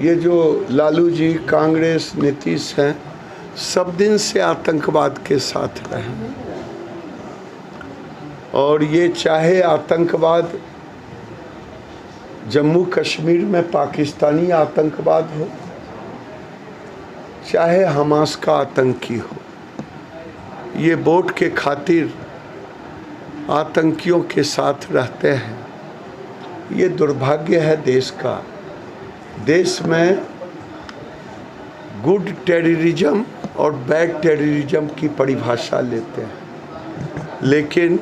ये जो लालू जी, कांग्रेस, नीतीश हैं, सब दिन से आतंकवाद के साथ रहे और ये चाहे आतंकवाद जम्मू कश्मीर में पाकिस्तानी आतंकवाद हो, चाहे हमास का आतंकी हो, ये वोट के खातिर आतंकियों के साथ रहते हैं। ये दुर्भाग्य है देश का। देश में गुड टेररिज्म और बैड टेररिज्म की परिभाषा लेते हैं, लेकिन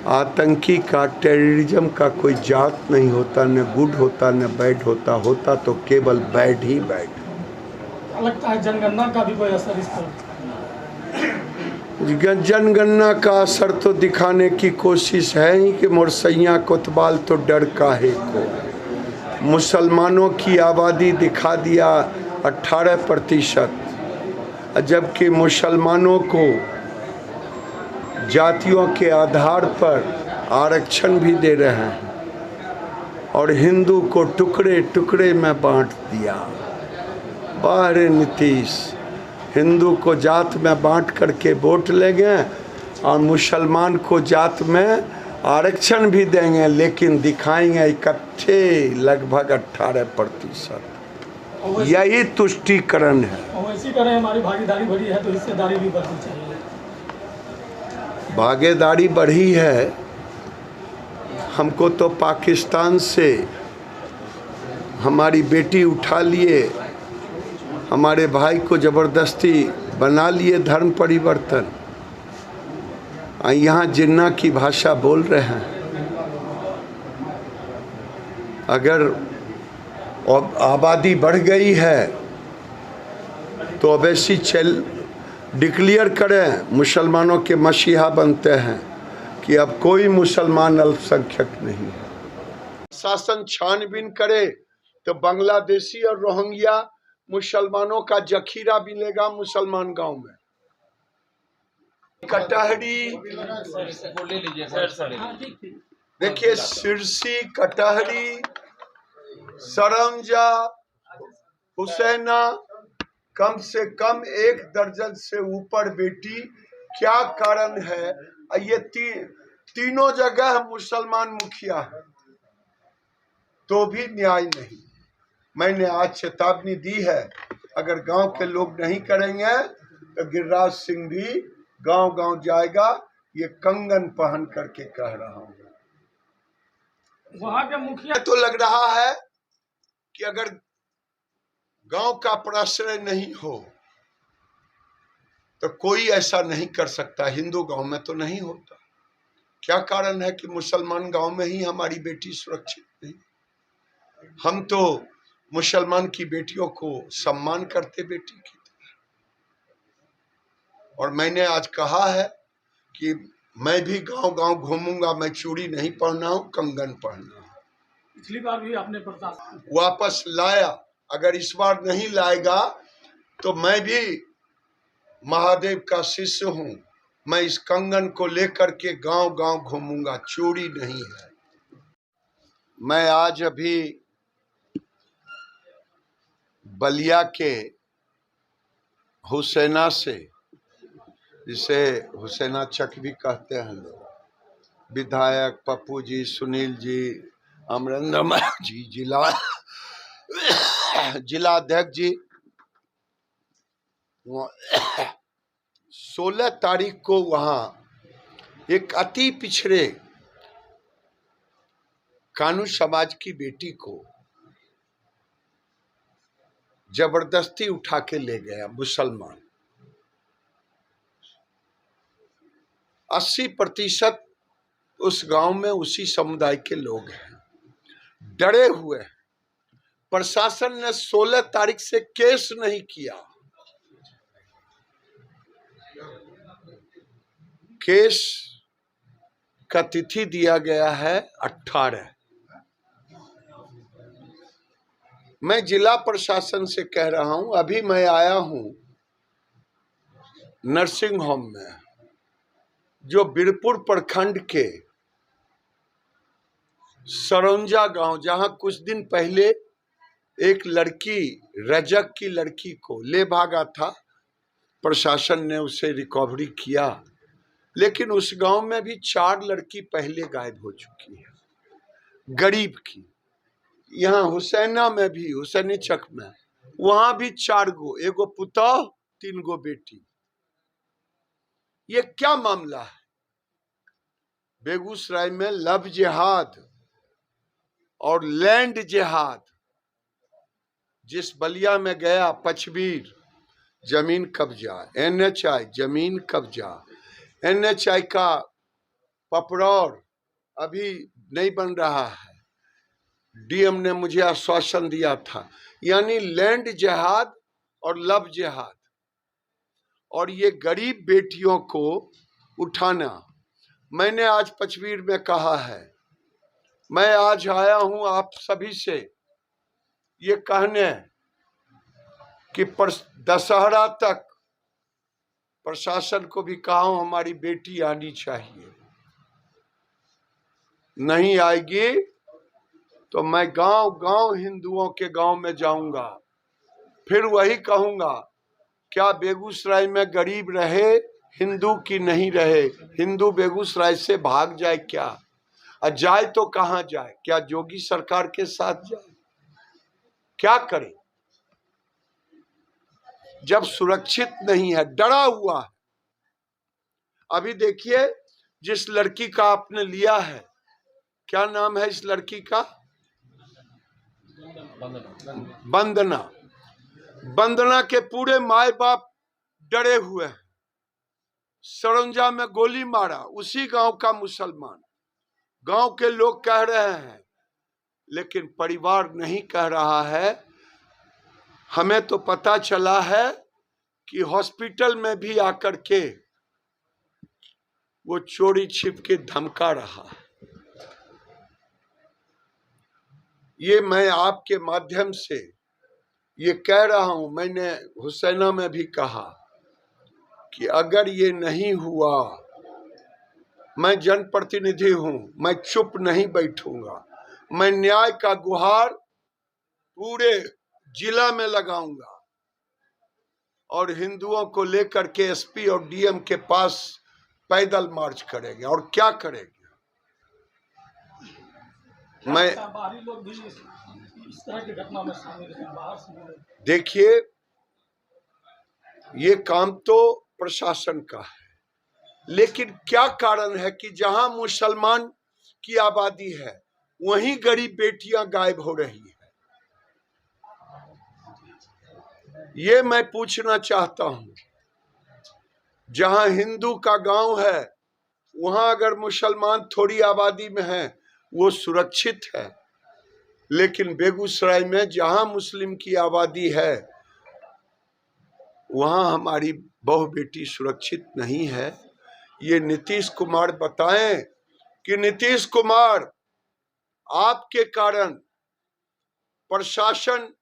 आतंकी का, टेररिज्म का कोई जात नहीं होता, न गुड होता न बैड होता, होता तो केवल बैड ही बैड। लगता है जनगणना का भी कोई असर इस पर? जनगणना का असर तो दिखाने की कोशिश है ही कि मुरसैया कोतवाल तो डर काहे को। मुसलमानों की आबादी दिखा दिया 18%, जबकि मुसलमानों को जातियों के आधार पर आरक्षण भी दे रहे हैं और हिंदू को टुकड़े टुकड़े में बांट दिया। बाहर नीतीश, हिंदू को जात में बांट करके वोट लेंगे और मुसलमान को जात में आरक्षण भी देंगे, लेकिन दिखाएंगे इकट्ठे लगभग 18%। यही तुष्टीकरण है। वैसी करें, हमारी भागीदारी बढ़ी है तो हिस्सेदारी भी बढ़नी चाहिए। भागीदारी बढ़ी है। हमको तो पाकिस्तान से हमारी बेटी उठा लिए, हमारे भाई को ज़बरदस्ती बना लिए धर्म परिवर्तन, यहाँ जिन्ना की भाषा बोल रहे हैं। अगर आबादी बढ़ गई है तो अवैसी डिक्लेयर करें, मुसलमानों के मसीहा बनते हैं कि अब कोई मुसलमान अल्पसंख्यक नहीं है। शासन छानबीन करे तो बांग्लादेशी और रोहिंग्या मुसलमानों का जखीरा मिलेगा मुसलमान गांव में। कटहरी, देखिए सिरसी, कटहरी, सरंजा, हुसैना, कम से कम 1 दर्जन से ऊपर बेटी। क्या कारण है? ये तीनों जगह मुसलमान मुखिया है तो भी न्याय नहीं। मैंने आज चेतावनी दी है, अगर गांव के लोग नहीं करेंगे तो गिरिराज सिंह भी गांव गांव जाएगा। ये कंगन पहन करके कह रहा हूं। वहां के मुखिया तो लग रहा है कि अगर गांव का प्रश्रय नहीं हो तो कोई ऐसा नहीं कर सकता। हिंदू गांव में तो नहीं होता। क्या कारण है कि मुसलमान गांव में ही हमारी बेटी सुरक्षित नहीं? हम तो मुसलमान की बेटियों को सम्मान करते बेटी की तरह। और मैंने आज कहा है कि मैं भी गांव गांव घूमूंगा। मैं चूड़ी नहीं पहना हूं, कंगन पहना हूं। पिछली बार भी आपने वापस लाया, अगर इस बार नहीं लाएगा तो मैं भी महादेव का शिष्य हूं। मैं इस कंगन को लेकर के गांव गांव घूमूंगा, चूड़ी नहीं है। मैं आज अभी बलिया के हुसैना से, जिसे हुसैना चक भी कहते हैं लोग, विधायक पप्पू जी, सुनील जी, अमरेंद्र जी, जिलाध्यक्ष जी, 16 तारीख को वहां एक अति पिछड़े कानू समाज की बेटी को जबरदस्ती उठा के ले गया मुसलमान। 80% उस गांव में उसी समुदाय के लोग हैं, डरे हुए हैं। प्रशासन ने 16 तारीख से केस नहीं किया। केस का तिथि दिया गया है 18। मैं जिला प्रशासन से कह रहा हूं, अभी मैं आया हूं नर्सिंग होम में, जो बीरपुर प्रखंड के सरौंजा गांव, जहां कुछ दिन पहले एक लड़की रजक की लड़की को ले भागा था, प्रशासन ने उसे रिकवरी किया, लेकिन उस गांव में भी 4 लड़की पहले गायब हो चुकी है, गरीब की। यहाँ हुसैना में भी, हुसैनी चक में, वहां भी 4 गो, एगो पुतौह 3 गो बेटी। ये क्या मामला है? बेगूसराय में लव जिहाद और लैंड जिहाद। जिस बलिया में गया पचबीर, जमीन कब्जा, NHI जमीन कब्जा, NHI का पपरौर अभी नहीं बन रहा है, DM ने मुझे आश्वासन दिया था। यानी लैंड जिहाद और लव जिहाद, और ये गरीब बेटियों को उठाना। मैंने आज पचबीर में कहा है, मैं आज आया हूं आप सभी से ये कहने कि दशहरा तक प्रशासन को भी कहा हूं हमारी बेटी आनी चाहिए। नहीं आएगी तो मैं गांव गांव हिंदुओं के गांव में जाऊंगा, फिर वही कहूंगा, क्या बेगूसराय में गरीब रहे, हिंदू की नहीं रहे? हिंदू बेगूसराय से भाग जाए क्या? और जाए तो कहां जाए? क्या जोगी सरकार के साथ जाए? क्या करे जब सुरक्षित नहीं है, डरा हुआ है? अभी देखिए, जिस लड़की का आपने लिया है, क्या नाम है इस लड़की का? वंदना। वंदना के पूरे माए बाप डरे हुए हैं। सरंजा में गोली मारा, उसी गांव का मुसलमान। गांव के लोग कह रहे हैं, लेकिन परिवार नहीं कह रहा है। हमें तो पता चला है कि हॉस्पिटल में भी आकर के वो चोरी छिप के धमका रहा है। ये मैं आपके माध्यम से ये कह रहा हूं, मैंने हुसैना में भी कहा कि अगर ये नहीं हुआ, मैं जनप्रतिनिधि हूं, मैं चुप नहीं बैठूंगा। मैं न्याय का गुहार पूरे जिला में लगाऊंगा और हिंदुओं को लेकर के SP और DM के पास पैदल मार्च करेंगे। और क्या करेंगे? मैं बाहरी लोग भी इस तरह की घटना में शामिल हैं, बाहर से। देखिए, ये काम तो प्रशासन का है, लेकिन क्या कारण है कि जहां मुसलमान की आबादी है वहीं गरीब बेटियां गायब हो रही है? ये मैं पूछना चाहता हूं। जहां हिंदू का गांव है वहां अगर मुसलमान थोड़ी आबादी में है वो सुरक्षित है, लेकिन बेगूसराय में जहां मुस्लिम की आबादी है वहां हमारी बहू बेटी सुरक्षित नहीं है। ये नीतीश कुमार बताएं कि नीतीश कुमार, आपके कारण प्रशासन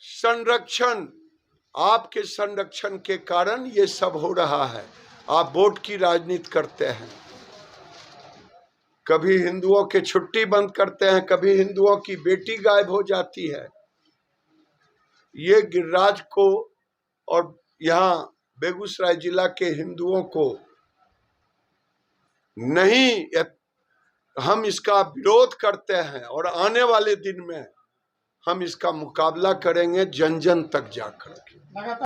संरक्षण, आपके संरक्षण के कारण ये सब हो रहा है। आप वोट की राजनीति करते हैं, कभी हिंदुओं के छुट्टी बंद करते हैं, कभी हिंदुओं की बेटी गायब हो जाती है। ये गिरिराज को और यहाँ बेगूसराय जिला के हिंदुओं को नहीं, हम इसका विरोध करते हैं और आने वाले दिन में हम इसका मुकाबला करेंगे जन जन तक जाकर के।